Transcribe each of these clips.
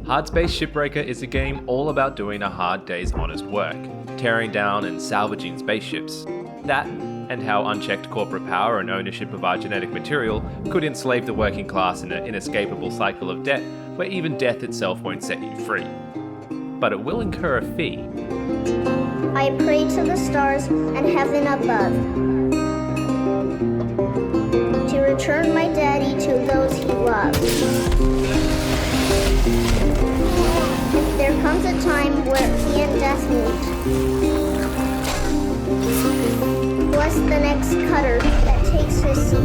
Hardspace Shipbreaker is a game all about doing a hard day's honest work, tearing down and salvaging spaceships. That, and how unchecked corporate power and ownership of our genetic material could enslave the working class in an inescapable cycle of debt where even death itself won't set you free. But it will incur a fee. I pray to the stars and heaven above to return my daddy to those he loves. If there comes a time where he and death meet, bless the next cutter that takes his seat.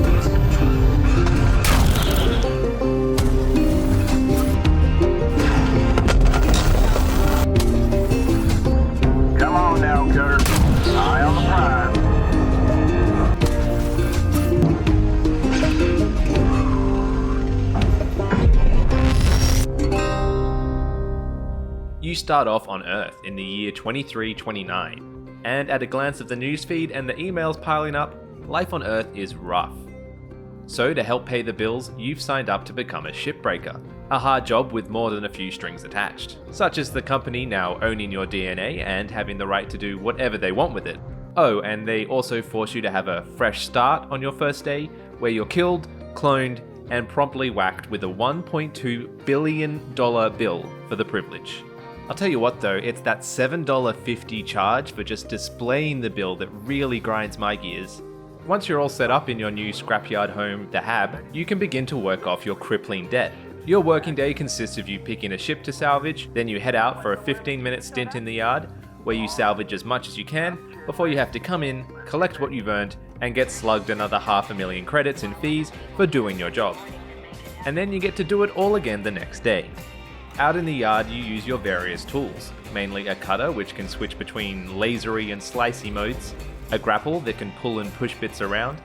Come on now, cutter. Eye on the prize. You start off on Earth in the year 2329, and at a glance of the newsfeed and the emails piling up, life on Earth is rough. So to help pay the bills, you've signed up to become a shipbreaker, a hard job with more than a few strings attached, such as the company now owning your DNA and having the right to do whatever they want with it. Oh, and they also force you to have a fresh start on your first day, where you're killed, cloned, and promptly whacked with a $1.2 billion bill for the privilege. I'll tell you what though, it's that $7.50 charge for just displaying the bill that really grinds my gears. Once you're all set up in your new scrapyard home, the Hab, you can begin to work off your crippling debt. Your working day consists of you picking a ship to salvage, then you head out for a 15-minute stint in the yard, where you salvage as much as you can, before you have to come in, collect what you've earned, and get slugged another 500,000 credits in fees for doing your job. And then you get to do it all again the next day. Out in the yard you use your various tools, mainly a cutter which can switch between lasery and slicey modes, a grapple that can pull and push bits around,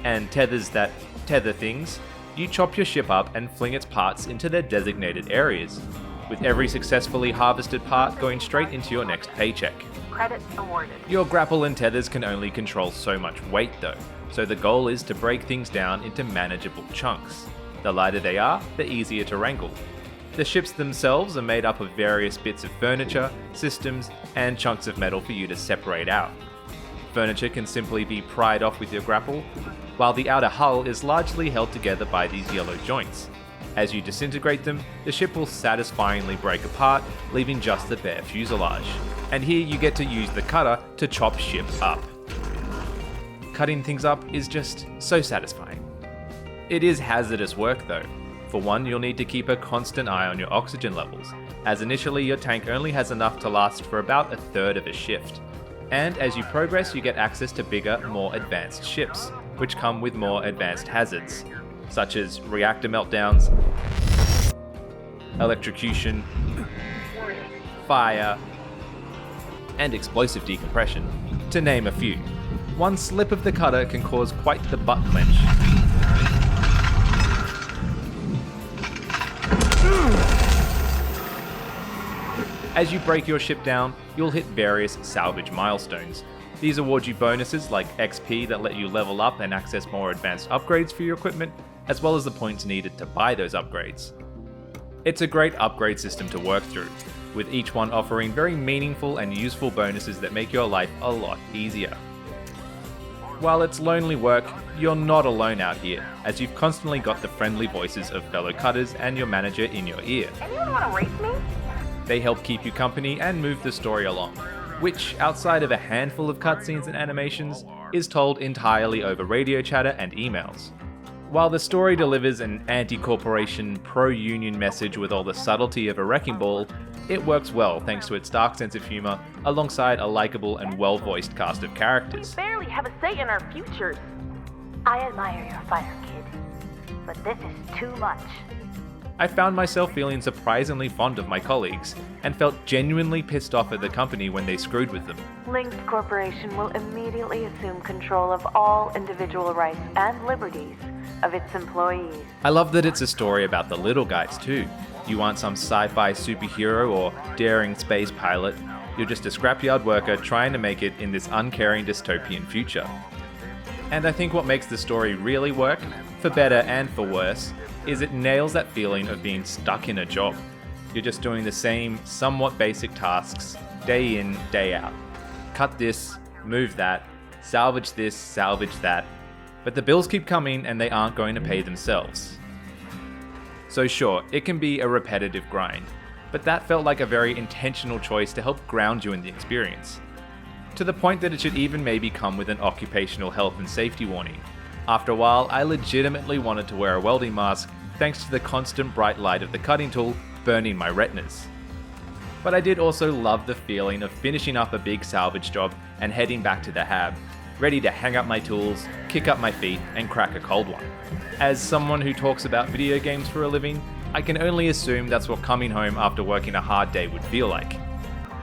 and tethers that tether things. You chop your ship up and fling its parts into their designated areas, with every successfully harvested part going straight into your next paycheck. Credits awarded. Your grapple and tethers can only control so much weight though, so the goal is to break things down into manageable chunks. The lighter they are, the easier to wrangle. The ships themselves are made up of various bits of furniture, systems, and chunks of metal for you to separate out. Furniture can simply be pried off with your grapple, while the outer hull is largely held together by these yellow joints. As you disintegrate them, the ship will satisfyingly break apart, leaving just the bare fuselage. And here you get to use the cutter to chop ship up. Cutting things up is just so satisfying. It is hazardous work though. For one, you'll need to keep a constant eye on your oxygen levels, as initially your tank only has enough to last for about a third of a shift. And as you progress, you get access to bigger, more advanced ships, which come with more advanced hazards, such as reactor meltdowns, electrocution, fire, and explosive decompression, to name a few. One slip of the cutter can cause quite the butt clench. As you break your ship down, you'll hit various salvage milestones. These award you bonuses like XP that let you level up and access more advanced upgrades for your equipment, as well as the points needed to buy those upgrades. It's a great upgrade system to work through, with each one offering very meaningful and useful bonuses that make your life a lot easier. While it's lonely work, you're not alone out here, as you've constantly got the friendly voices of fellow cutters and your manager in your ear. Anyone want to race me? They help keep you company and move the story along, which, outside of a handful of cutscenes and animations, is told entirely over radio chatter and emails. While the story delivers an anti-corporation, pro-union message with all the subtlety of a wrecking ball, it works well thanks to its dark sense of humour, alongside a likeable and well-voiced cast of characters. We barely have a say in our futures. I admire your fire, kid, but this is too much. I found myself feeling surprisingly fond of my colleagues, and felt genuinely pissed off at the company when they screwed with them. Lynx Corporation will immediately assume control of all individual rights and liberties of its employees. I love that it's a story about the little guys too. You aren't some sci-fi superhero or daring space pilot, you're just a scrapyard worker trying to make it in this uncaring dystopian future. And I think what makes the story really work, for better and for worse, is it nails that feeling of being stuck in a job. You're just doing the same, somewhat basic tasks, day in, day out. Cut this, move that, salvage this, salvage that, but the bills keep coming and they aren't going to pay themselves. So sure, it can be a repetitive grind, but that felt like a very intentional choice to help ground you in the experience. To the point that it should even maybe come with an occupational health and safety warning. After a while, I legitimately wanted to wear a welding mask thanks to the constant bright light of the cutting tool burning my retinas. But I did also love the feeling of finishing up a big salvage job and heading back to the hab, ready to hang up my tools, kick up my feet, and crack a cold one. As someone who talks about video games for a living, I can only assume that's what coming home after working a hard day would feel like.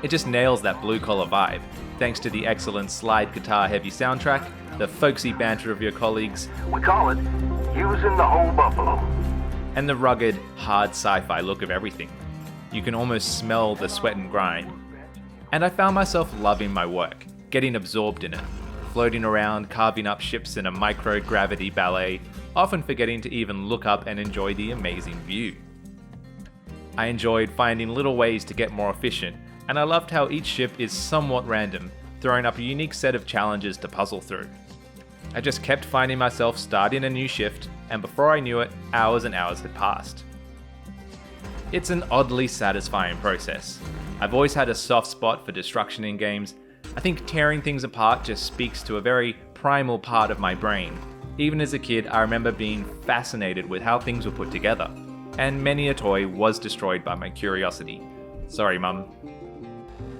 It just nails that blue-collar vibe, thanks to the excellent slide guitar-heavy soundtrack, the folksy banter of your colleagues, We call it using the whole buffalo. and the rugged, hard sci-fi look of everything. You can almost smell the sweat and grind. And I found myself loving my work, getting absorbed in it, floating around, carving up ships in a micro-gravity ballet, often forgetting to even look up and enjoy the amazing view. I enjoyed finding little ways to get more efficient, and I loved how each ship is somewhat random, throwing up a unique set of challenges to puzzle through. I just kept finding myself starting a new shift, and before I knew it, hours and hours had passed. It's an oddly satisfying process. I've always had a soft spot for destruction in games. I think tearing things apart just speaks to a very primal part of my brain. Even as a kid, I remember being fascinated with how things were put together, and many a toy was destroyed by my curiosity. Sorry, Mum.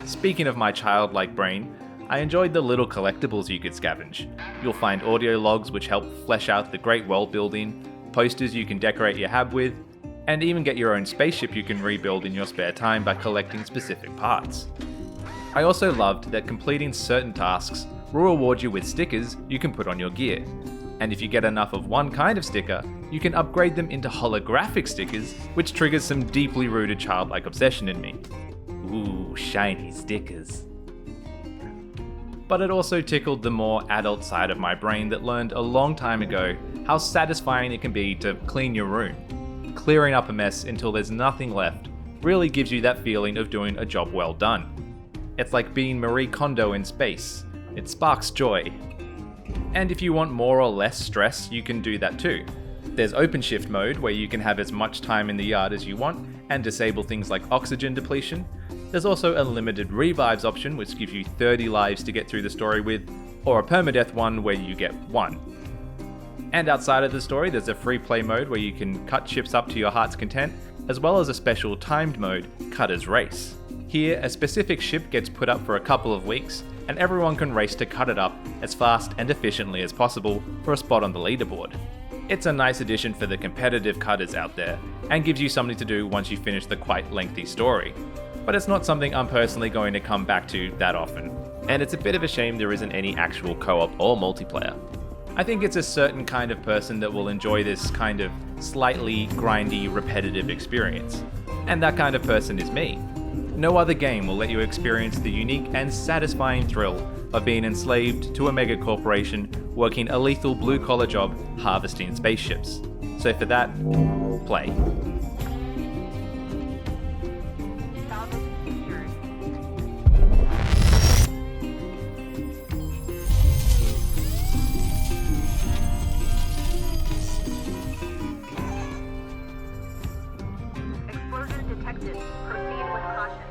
Speaking of my childlike brain, I enjoyed the little collectibles you could scavenge. You'll find audio logs which help flesh out the great world building, posters you can decorate your hab with, and even get your own spaceship you can rebuild in your spare time by collecting specific parts. I also loved that completing certain tasks will reward you with stickers you can put on your gear. And if you get enough of one kind of sticker, you can upgrade them into holographic stickers, which triggers some deeply rooted childlike obsession in me. Ooh, shiny stickers. But it also tickled the more adult side of my brain that learned a long time ago how satisfying it can be to clean your room. Clearing up a mess until there's nothing left really gives you that feeling of doing a job well done. It's like being Marie Kondo in space. It sparks joy. And if you want more or less stress, you can do that too. There's OpenShift mode where you can have as much time in the yard as you want and disable things like oxygen depletion. There's also a limited revives option which gives you 30 lives to get through the story with, or a permadeath one where you get 1. And outside of the story, there's a free play mode where you can cut ships up to your heart's content, as well as a special timed mode, Cutter's Race. Here, a specific ship gets put up for a couple of weeks, and everyone can race to cut it up as fast and efficiently as possible for a spot on the leaderboard. It's a nice addition for the competitive cutters out there, and gives you something to do once you finish the quite lengthy story. But it's not something I'm personally going to come back to that often, and it's a bit of a shame there isn't any actual co-op or multiplayer. I think it's a certain kind of person that will enjoy this kind of slightly grindy, repetitive experience, and that kind of person is me. No other game will let you experience the unique and satisfying thrill of being enslaved to a mega corporation working a lethal blue-collar job harvesting spaceships. So for that, play. Explosion detected. Proceed with caution.